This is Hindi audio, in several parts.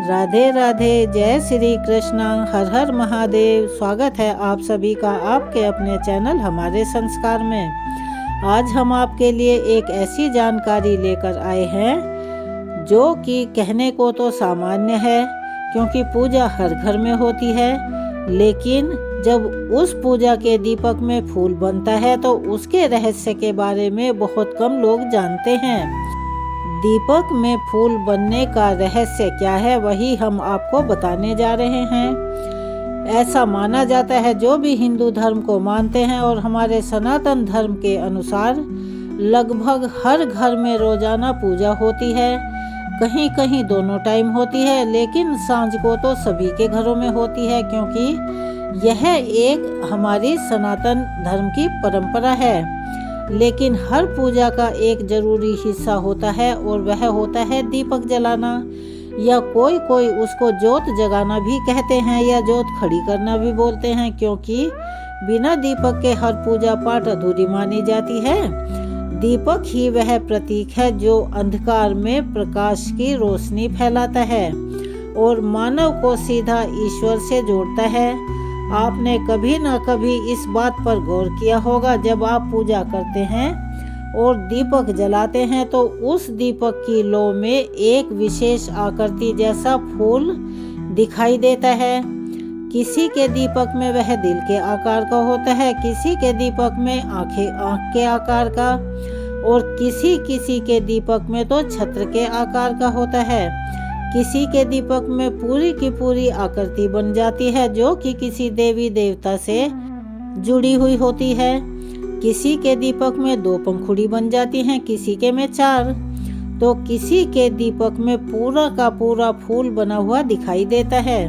राधे राधे, जय श्री कृष्णा, हर हर महादेव। स्वागत है आप सभी का आपके अपने चैनल हमारे संस्कार में। आज हम आपके लिए एक ऐसी जानकारी लेकर आए हैं जो कि कहने को तो सामान्य है, क्योंकि पूजा हर घर में होती है, लेकिन जब उस पूजा के दीपक में फूल बनता है तो उसके रहस्य के बारे में बहुत कम लोग जानते हैं। दीपक में फूल बनने का रहस्य क्या है, वही हम आपको बताने जा रहे हैं। ऐसा माना जाता है, जो भी हिंदू धर्म को मानते हैं और हमारे सनातन धर्म के अनुसार लगभग हर घर में रोजाना पूजा होती है। कहीं कहीं दोनों टाइम होती है, लेकिन सांझ को तो सभी के घरों में होती है, क्योंकि यह एक हमारी सनातन धर्म की परंपरा है। लेकिन हर पूजा का एक जरूरी हिस्सा होता है और वह होता है दीपक जलाना, या कोई कोई उसको जोत जगाना भी कहते हैं, या जोत खड़ी करना भी बोलते हैं, क्योंकि बिना दीपक के हर पूजा पाठ अधूरी मानी जाती है। दीपक ही वह प्रतीक है जो अंधकार में प्रकाश की रोशनी फैलाता है और मानव को सीधा ईश्वर से जोड़ता है। आपने कभी ना कभी इस बात पर गौर किया होगा, जब आप पूजा करते हैं और दीपक जलाते हैं तो उस दीपक की लौ में एक विशेष आकृति जैसा फूल दिखाई देता है। किसी के दीपक में वह दिल के आकार का होता है, किसी के दीपक में आंख के आकार का, और किसी किसी के दीपक में तो छत्र के आकार का होता है। किसी के दीपक में पूरी की पूरी आकृति बन जाती है, जो कि किसी देवी देवता से जुड़ी हुई होती है। किसी के दीपक में 2 पंखुड़ी बन जाती हैं, किसी के में 4, तो किसी के दीपक में पूरा का पूरा फूल बना हुआ दिखाई देता है।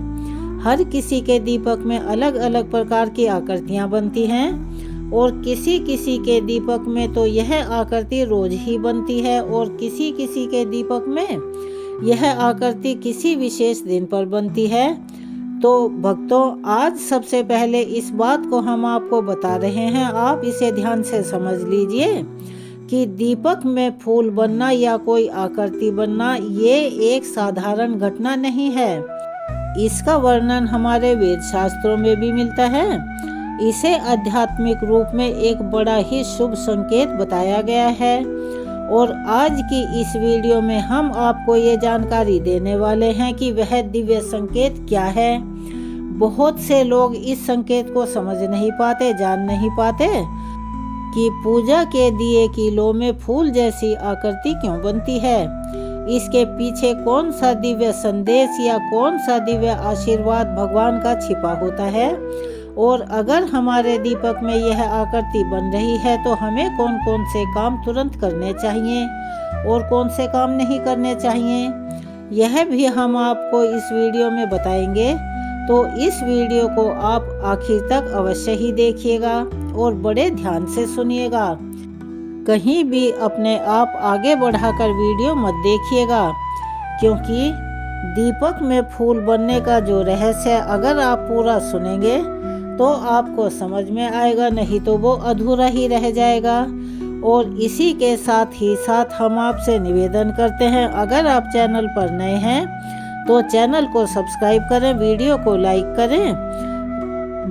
हर किसी के दीपक में अलग अलग प्रकार की आकृतियां बनती हैं, और किसी किसी के दीपक में तो यह आकृति रोज ही बनती है, और किसी किसी के दीपक में यह आकृति किसी विशेष दिन पर बनती है। तो भक्तों, आज सबसे पहले इस बात को हम आपको बता रहे हैं, आप इसे ध्यान से समझ लीजिए कि दीपक में फूल बनना या कोई आकृति बनना ये एक साधारण घटना नहीं है। इसका वर्णन हमारे वेद शास्त्रों में भी मिलता है। इसे आध्यात्मिक रूप में एक बड़ा ही शुभ संकेत बताया गया है, और आज की इस वीडियो में हम आपको ये जानकारी देने वाले हैं कि वह दिव्य संकेत क्या है। बहुत से लोग इस संकेत को समझ नहीं पाते, जान नहीं पाते कि पूजा के दिए की लौ में फूल जैसी आकृति क्यों बनती है। इसके पीछे कौन सा दिव्य संदेश या कौन सा दिव्य आशीर्वाद भगवान का छिपा होता है, और अगर हमारे दीपक में यह आकृति बन रही है तो हमें कौन कौन से काम तुरंत करने चाहिए और कौन से काम नहीं करने चाहिए, यह भी हम आपको इस वीडियो में बताएंगे। तो इस वीडियो को आप आखिर तक अवश्य ही देखिएगा और बड़े ध्यान से सुनिएगा। कहीं भी अपने आप आगे बढ़ाकर वीडियो मत देखिएगा, क्योंकि दीपक में फूल बनने का जो रहस्य अगर आप पूरा सुनेंगे तो आपको समझ में आएगा, नहीं तो वो अधूरा ही रह जाएगा। और इसी के साथ ही साथ हम आपसे निवेदन करते हैं, अगर आप चैनल पर नए हैं तो चैनल को सब्सक्राइब करें, वीडियो को लाइक करें,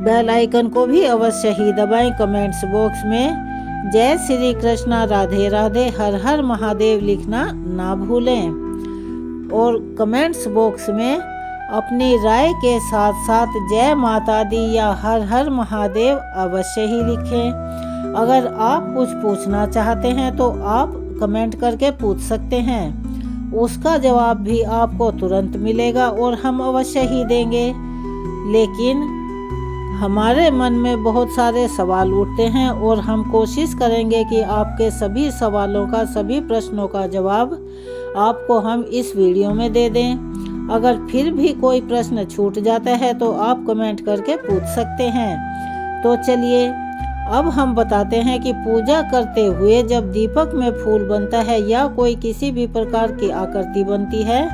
बेल आइकन को भी अवश्य ही दबाएं। कमेंट्स बॉक्स में जय श्री कृष्णा, राधे राधे, हर हर महादेव लिखना ना भूलें, और कमेंट्स बॉक्स में अपनी राय के साथ साथ जय माता दी या हर हर महादेव अवश्य ही लिखें। अगर आप कुछ पूछना चाहते हैं तो आप कमेंट करके पूछ सकते हैं, उसका जवाब भी आपको तुरंत मिलेगा और हम अवश्य ही देंगे। लेकिन हमारे मन में बहुत सारे सवाल उठते हैं और हम कोशिश करेंगे कि आपके सभी सवालों का, सभी प्रश्नों का जवाब आपको हम इस वीडियो में दे दें। अगर फिर भी कोई प्रश्न छूट जाता है तो आप कमेंट करके पूछ सकते हैं। तो चलिए अब हम बताते हैं कि पूजा करते हुए जब दीपक में फूल बनता है या कोई किसी भी प्रकार की आकृति बनती है,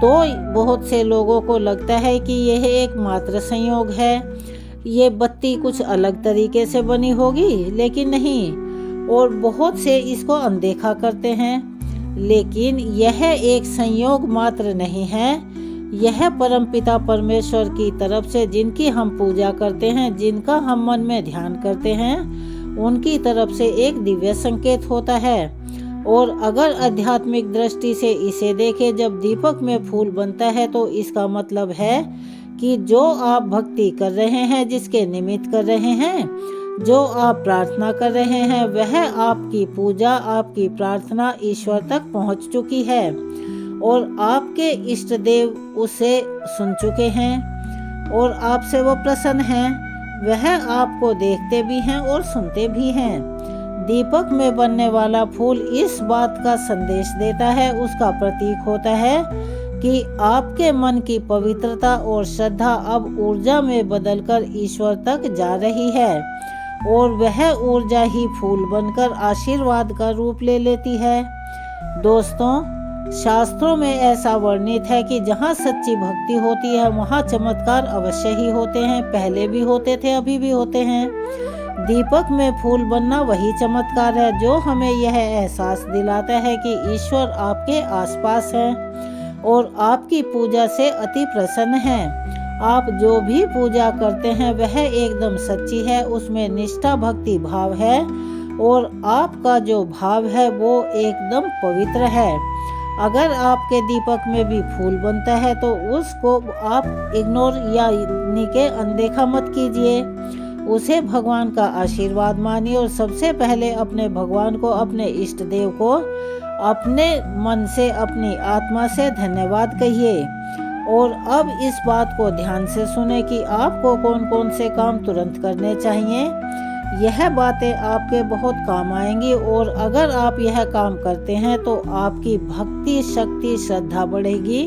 तो बहुत से लोगों को लगता है कि यह एक मात्र संयोग है, ये बत्ती कुछ अलग तरीके से बनी होगी, लेकिन नहीं, और बहुत से इसको अनदेखा करते हैं। लेकिन यह एक संयोग मात्र नहीं है, यह परमपिता परमेश्वर की तरफ से जिनकी हम पूजा करते हैं, जिनका हम मन में ध्यान करते हैं, उनकी तरफ से एक दिव्य संकेत होता है। और अगर आध्यात्मिक दृष्टि से इसे देखें, जब दीपक में फूल बनता है तो इसका मतलब है कि जो आप भक्ति कर रहे हैं, जिसके निमित्त कर रहे हैं, जो आप प्रार्थना कर रहे हैं, वह आपकी पूजा, आपकी प्रार्थना ईश्वर तक पहुंच चुकी है और आपके इष्ट देव उसे सुन चुके हैं और आपसे वो प्रसन्न हैं। वह आपको देखते भी हैं और सुनते भी हैं। दीपक में बनने वाला फूल इस बात का संदेश देता है, उसका प्रतीक होता है कि आपके मन की पवित्रता और श्रद्धा अब ऊर्जा में बदलकर ईश्वर तक जा रही है और वह ऊर्जा ही फूल बनकर आशीर्वाद का रूप ले लेती है। दोस्तों, शास्त्रों में ऐसा वर्णित है कि जहाँ सच्ची भक्ति होती है वहाँ चमत्कार अवश्य ही होते हैं, पहले भी होते थे, अभी भी होते हैं। दीपक में फूल बनना वही चमत्कार है जो हमें यह एहसास दिलाता है कि ईश्वर आपके आसपास है और आपकी पूजा से अति प्रसन्न है। आप जो भी पूजा करते हैं वह एकदम सच्ची है, उसमें निष्ठा भक्ति भाव है और आपका जो भाव है वो एकदम पवित्र है। अगर आपके दीपक में भी फूल बनता है तो उसको आप इग्नोर यानी के अनदेखा मत कीजिए, उसे भगवान का आशीर्वाद मानिए और सबसे पहले अपने भगवान को, अपने इष्ट देव को अपने मन से, अपनी आत्मा से धन्यवाद कहिए। और अब इस बात को ध्यान से सुने कि आपको कौन कौन से काम तुरंत करने चाहिए। यह बातें आपके बहुत काम आएंगी और अगर आप यह काम करते हैं तो आपकी भक्ति, शक्ति, श्रद्धा बढ़ेगी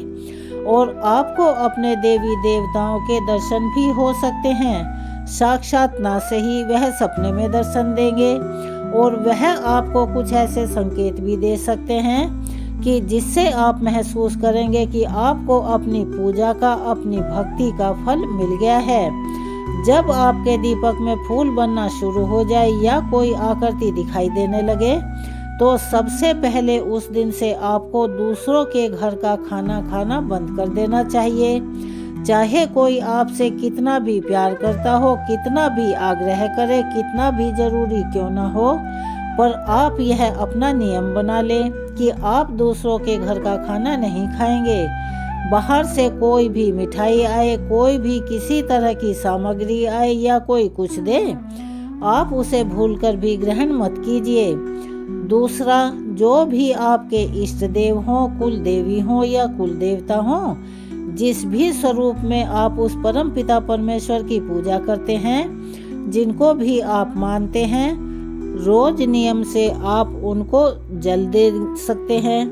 और आपको अपने देवी देवताओं के दर्शन भी हो सकते हैं। साक्षात ना सही, वह सपने में दर्शन देंगे और वह आपको कुछ ऐसे संकेत भी दे सकते हैं कि जिससे आप महसूस करेंगे कि आपको अपनी पूजा का, अपनी भक्ति का फल मिल गया है। जब आपके दीपक में फूल बनना शुरू हो जाए या कोई आकृति दिखाई देने लगे तो सबसे पहले उस दिन से आपको दूसरों के घर का खाना खाना बंद कर देना चाहिए। चाहे कोई आपसे कितना भी प्यार करता हो, कितना भी आग्रह करे, कितना भी जरूरी क्यों ना हो, पर आप यह अपना नियम बना लें कि आप दूसरों के घर का खाना नहीं खाएंगे। बाहर से कोई भी मिठाई आए, कोई भी किसी तरह की सामग्री आए या कोई कुछ दे, आप उसे भूलकर भी ग्रहण मत कीजिए। दूसरा, जो भी आपके इष्ट देव हों, कुल देवी हों या कुल देवता हों, जिस भी स्वरूप में आप उस परम पिता परमेश्वर की पूजा करते हैं, जिनको भी आप मानते हैं, रोज नियम से आप उनको जल दे सकते हैं।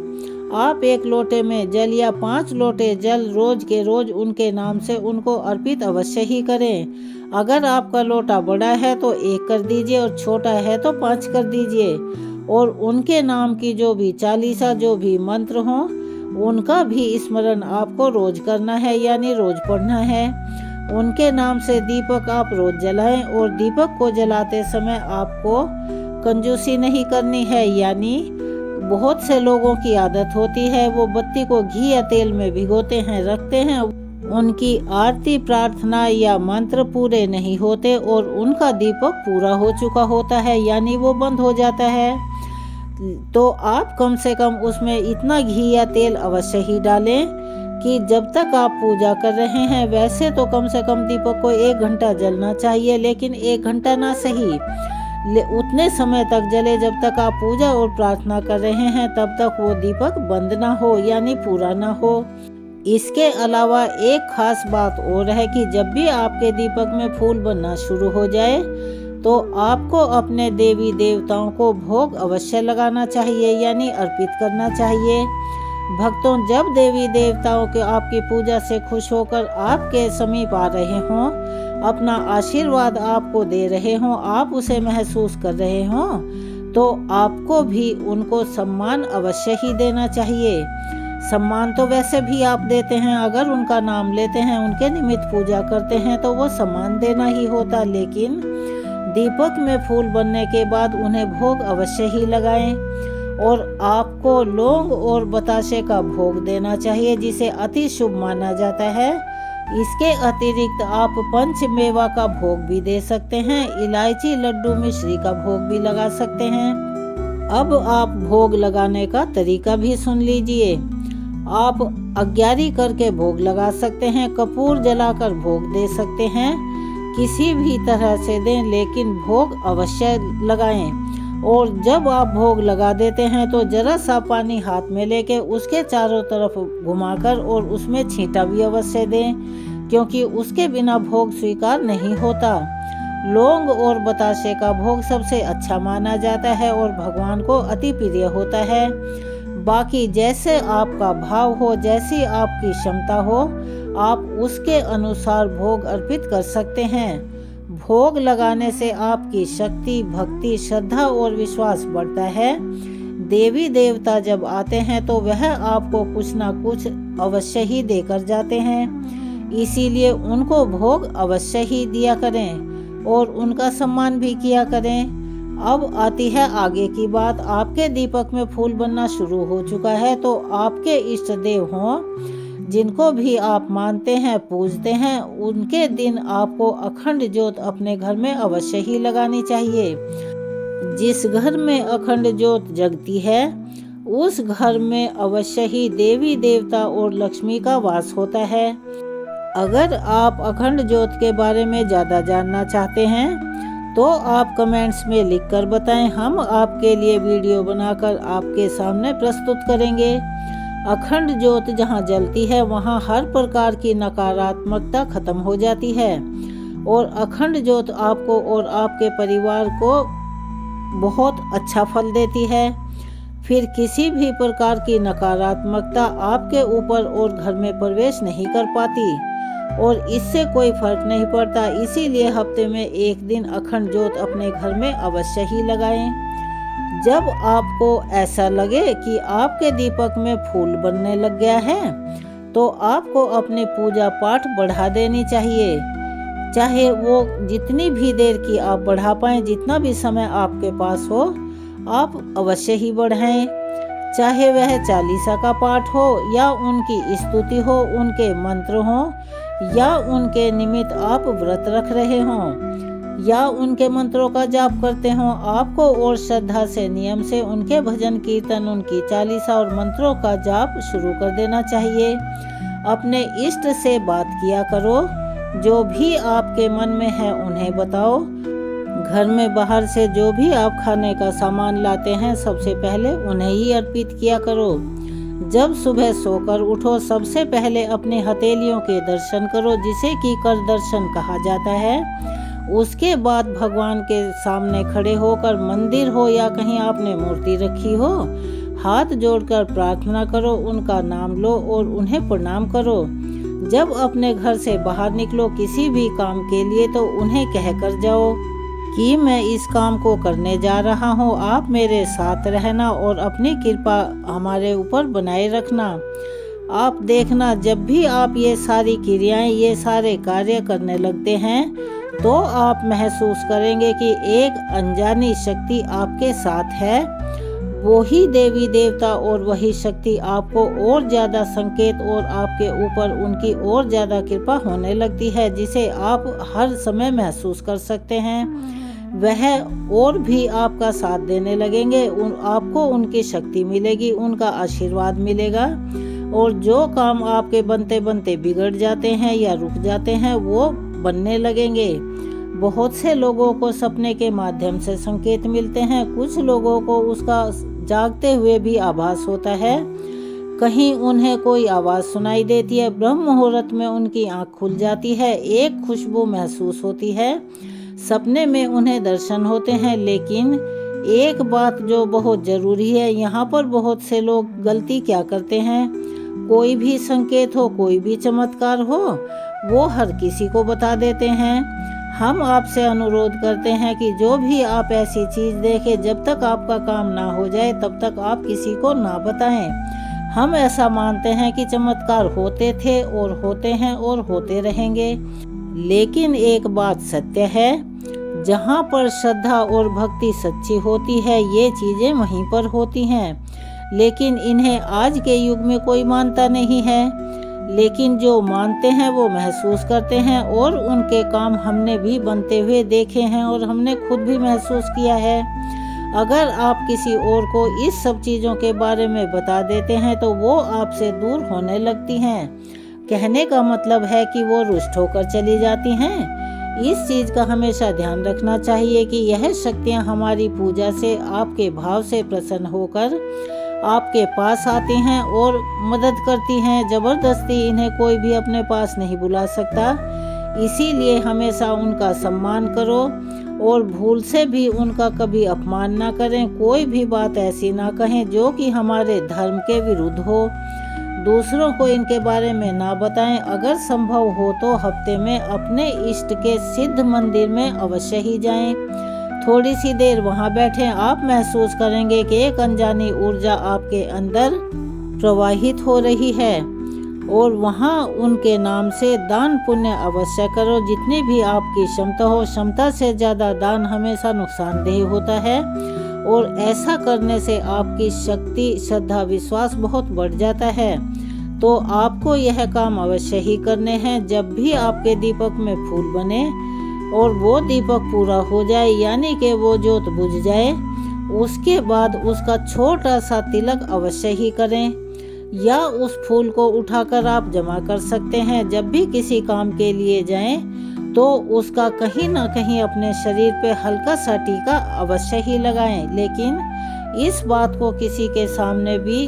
आप 1 लोटे में जल या 5 लोटे जल रोज के रोज उनके नाम से उनको अर्पित अवश्य ही करें। अगर आपका लोटा बड़ा है तो 1 कर दीजिए और छोटा है तो 5 कर दीजिए और उनके नाम की जो भी चालीसा, जो भी मंत्र हों, उनका भी स्मरण आपको रोज करना है, यानी रोज पढ़ना है। उनके नाम से दीपक आप रोज जलाएं और दीपक को जलाते समय आपको कंजूसी नहीं करनी है। यानी बहुत से लोगों की आदत होती है, वो बत्ती को घी या तेल में भिगोते हैं, रखते हैं, उनकी आरती, प्रार्थना या मंत्र पूरे नहीं होते और उनका दीपक पूरा हो चुका होता है, यानी वो बंद हो जाता है। तो आप कम से कम उसमें इतना घी या तेल अवश्य ही डालें कि जब तक आप पूजा कर रहे हैं, वैसे तो कम से कम दीपक को 1 घंटा जलना चाहिए, लेकिन 1 घंटा ना सही, उतने समय तक जले जब तक आप पूजा और प्रार्थना कर रहे हैं, तब तक वो दीपक बंद ना हो, यानी पूरा ना हो। इसके अलावा एक खास बात और है कि जब भी आपके दीपक में फूल बनना शुरू हो जाए तो आपको अपने देवी देवताओं को भोग अवश्य लगाना चाहिए, यानी अर्पित करना चाहिए। भक्तों, जब देवी देवताओं के आपकी पूजा से खुश होकर आपके समीप आ रहे हों, अपना आशीर्वाद आपको दे रहे हों, आप उसे महसूस कर रहे हों, तो आपको भी उनको सम्मान अवश्य ही देना चाहिए। सम्मान तो वैसे भी आप देते हैं, अगर उनका नाम लेते हैं, उनके निमित्त पूजा करते हैं तो वो सम्मान देना ही होता, लेकिन दीपक में फूल बनने के बाद उन्हें भोग अवश्य ही लगाएं। और आपको लौंग और बताशे का भोग देना चाहिए, जिसे अति शुभ माना जाता है। इसके अतिरिक्त आप पंच मेवा का भोग भी दे सकते हैं, इलायची, लड्डू, मिश्री का भोग भी लगा सकते हैं। अब आप भोग लगाने का तरीका भी सुन लीजिए। आप अग्यारी करके भोग लगा सकते हैं, कपूर जलाकर भोग दे सकते हैं, किसी भी तरह से दें, लेकिन भोग अवश्य लगाएं। और जब आप भोग लगा देते हैं तो जरा सा पानी हाथ में लेके उसके चारों तरफ घुमाकर और उसमें छींटा भी अवश्य दें, क्योंकि उसके बिना भोग स्वीकार नहीं होता। लौंग और बताशे का भोग सबसे अच्छा माना जाता है और भगवान को अति प्रिय होता है। बाकी जैसे आपका भाव हो, जैसी आपकी क्षमता हो, आप उसके अनुसार भोग अर्पित कर सकते हैं। भोग लगाने से आपकी शक्ति, भक्ति, श्रद्धा और विश्वास बढ़ता है। देवी देवता जब आते हैं तो वह आपको कुछ ना कुछ अवश्य ही देकर जाते हैं, इसीलिए उनको भोग अवश्य ही दिया करें और उनका सम्मान भी किया करें। अब आती है आगे की बात। आपके दीपक में फूल बनना शुरू हो चुका है, तो आपके इष्ट देव हों, जिनको भी आप मानते हैं, पूजते हैं, उनके दिन आपको अखंड ज्योत अपने घर में अवश्य ही लगानी चाहिए। जिस घर में अखंड ज्योत जगती है उस घर में अवश्य ही देवी देवता और लक्ष्मी का वास होता है। अगर आप अखंड ज्योत के बारे में ज़्यादा जानना चाहते हैं तो आप कमेंट्स में लिखकर बताएं, हम आपके लिए वीडियो बनाकर आपके सामने प्रस्तुत करेंगे। अखंड ज्योत जहाँ जलती है वहाँ हर प्रकार की नकारात्मकता खत्म हो जाती है और अखंड ज्योत आपको और आपके परिवार को बहुत अच्छा फल देती है। फिर किसी भी प्रकार की नकारात्मकता आपके ऊपर और घर में प्रवेश नहीं कर पाती और इससे कोई फर्क नहीं पड़ता। इसीलिए हफ्ते में एक दिन अखंड ज्योत अपने घर में अवश्य ही लगाएं। जब आपको ऐसा लगे कि आपके दीपक में फूल बनने लग गया है तो आपको अपनी पूजा पाठ बढ़ा देनी चाहिए, चाहे वो जितनी भी देर की आप बढ़ा पाएं, जितना भी समय आपके पास हो आप अवश्य ही बढ़ाएं। चाहे वह चालीसा का पाठ हो या उनकी स्तुति हो, उनके मंत्र हो या उनके निमित्त आप व्रत रख रहे हों या उनके मंत्रों का जाप करते हों, आपको और श्रद्धा से, नियम से उनके भजन कीर्तन, उनकी चालीसा और मंत्रों का जाप शुरू कर देना चाहिए। अपने इष्ट से बात किया करो, जो भी आपके मन में है उन्हें बताओ। घर में बाहर से जो भी आप खाने का सामान लाते हैं सबसे पहले उन्हें ही अर्पित किया करो। जब सुबह सोकर उठो सबसे पहले अपने हथेलियों के दर्शन करो, जिसे कि कर दर्शन कहा जाता है। उसके बाद भगवान के सामने खड़े होकर, मंदिर हो या कहीं आपने मूर्ति रखी हो, हाथ जोड़कर प्रार्थना करो, उनका नाम लो और उन्हें प्रणाम करो। जब अपने घर से बाहर निकलो किसी भी काम के लिए तो उन्हें कहकर जाओ कि मैं इस काम को करने जा रहा हूँ, आप मेरे साथ रहना और अपनी कृपा हमारे ऊपर बनाए रखना। आप देखना, जब भी आप ये सारी क्रियाएं, ये सारे कार्य करने लगते हैं तो आप महसूस करेंगे कि एक अनजानी शक्ति आपके साथ है। वही देवी देवता और वही शक्ति आपको और ज़्यादा संकेत और आपके ऊपर उनकी और ज़्यादा कृपा होने लगती है, जिसे आप हर समय महसूस कर सकते हैं। वह और भी आपका साथ देने लगेंगे, आपको उनकी शक्ति मिलेगी, उनका आशीर्वाद मिलेगा और जो काम आपके बनते बनते बिगड़ जाते हैं या रुक जाते हैं वो बनने लगेंगे। बहुत से लोगों को सपने के माध्यम से संकेत मिलते हैं, कुछ लोगों को उसका जागते हुए भी आभास होता है। कहीं उन्हें कोई आवाज़ सुनाई देती है, ब्रह्म मुहूर्त में उनकी आंख खुल जाती है, एक खुशबू महसूस होती है, सपने में उन्हें दर्शन होते हैं। लेकिन एक बात जो बहुत ज़रूरी है, यहाँ पर बहुत से लोग गलती क्या करते हैं, कोई भी संकेत हो, कोई भी चमत्कार हो, वो हर किसी को बता देते हैं। हम आपसे अनुरोध करते हैं कि जो भी आप ऐसी चीज़ देखें, जब तक आपका काम ना हो जाए तब तक आप किसी को ना बताएं। हम ऐसा मानते हैं कि चमत्कार होते थे और होते हैं और होते रहेंगे। लेकिन एक बात सत्य है, जहाँ पर श्रद्धा और भक्ति सच्ची होती है ये चीज़ें वहीं पर होती हैं, लेकिन इन्हें आज के युग में कोई मानता नहीं है। लेकिन जो मानते हैं वो महसूस करते हैं, और उनके काम हमने भी बनते हुए देखे हैं और हमने खुद भी महसूस किया है। अगर आप किसी और को इस सब चीज़ों के बारे में बता देते हैं तो वो आपसे दूर होने लगती हैं। कहने का मतलब है कि वो रुष्ट होकर चली जाती हैं। इस चीज़ का हमेशा ध्यान रखना चाहिए कि यह शक्तियाँ हमारी पूजा से, आपके भाव से प्रसन्न होकर आपके पास आती हैं और मदद करती हैं। ज़बरदस्ती इन्हें कोई भी अपने पास नहीं बुला सकता, इसीलिए हमेशा उनका सम्मान करो और भूल से भी उनका कभी अपमान ना करें। कोई भी बात ऐसी ना कहें जो कि हमारे धर्म के विरुद्ध हो। दूसरों को इनके बारे में ना बताएं। अगर संभव हो तो हफ्ते में अपने इष्ट के सिद्ध मंदिर में अवश्य ही जाएं। थोड़ी सी देर वहां बैठें, आप महसूस करेंगे कि एक अनजानी ऊर्जा आपके अंदर प्रवाहित हो रही है। और वहां उनके नाम से दान पुण्य अवश्य करो, जितनी भी आपकी क्षमता हो। क्षमता से ज़्यादा दान हमेशा नुकसानदेह होता है, और ऐसा करने से आपकी शक्ति, श्रद्धा, विश्वास बहुत बढ़ जाता है। तो आपको यह काम अवश्य ही करने हैं। जब भी आपके दीपक में फूल बने और वो दीपक पूरा हो जाए, यानी कि वो जोत बुझ जाए, उसके बाद उसका छोटा सा तिलक अवश्य ही करें, या उस फूल को उठाकर आप जमा कर सकते हैं। जब भी किसी काम के लिए जाएं तो उसका कहीं ना कहीं अपने शरीर पे हल्का सा टीका अवश्य ही लगाएं, लेकिन इस बात को किसी के सामने भी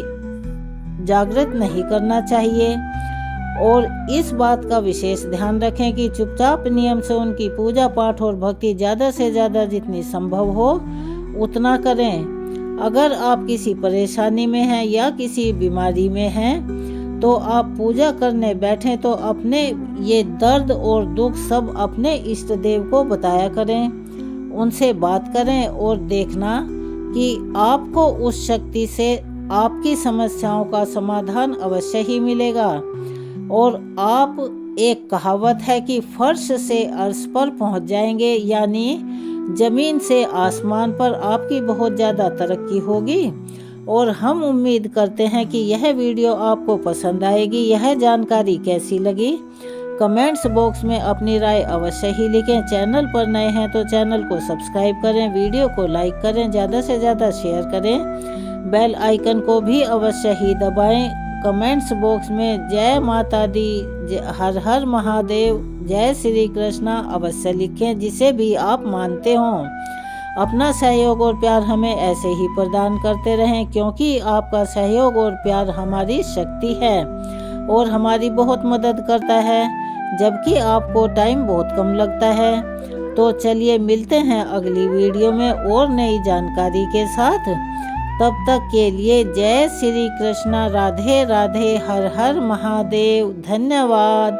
जागृत नहीं करना चाहिए। और इस बात का विशेष ध्यान रखें कि चुपचाप नियम से उनकी पूजा पाठ और भक्ति ज़्यादा से ज़्यादा जितनी संभव हो उतना करें। अगर आप किसी परेशानी में हैं या किसी बीमारी में हैं तो आप पूजा करने बैठें तो अपने ये दर्द और दुख सब अपने इष्ट देव को बताया करें, उनसे बात करें और देखना कि आपको उस शक्ति से आपकी समस्याओं का समाधान अवश्य ही मिलेगा। और आप, एक कहावत है कि फर्श से अर्श पर पहुंच जाएंगे, यानी जमीन से आसमान पर आपकी बहुत ज़्यादा तरक्की होगी। और हम उम्मीद करते हैं कि यह वीडियो आपको पसंद आएगी। यह जानकारी कैसी लगी कमेंट्स बॉक्स में अपनी राय अवश्य ही लिखें। चैनल पर नए हैं तो चैनल को सब्सक्राइब करें, वीडियो को लाइक करें, ज़्यादा से ज़्यादा शेयर करें, बेल आइकन को भी अवश्य ही दबाएं। कमेंट्स बॉक्स में जय माता दी, हर हर महादेव, जय श्री कृष्णा अवश्य लिखें, जिसे भी आप मानते हों। अपना सहयोग और प्यार हमें ऐसे ही प्रदान करते रहें, क्योंकि आपका सहयोग और प्यार हमारी शक्ति है और हमारी बहुत मदद करता है, जबकि आपको टाइम बहुत कम लगता है। तो चलिए मिलते हैं अगली वीडियो में और नई जानकारी के साथ। तब तक के लिए जय श्री कृष्णा, राधे राधे, हर हर महादेव, धन्यवाद।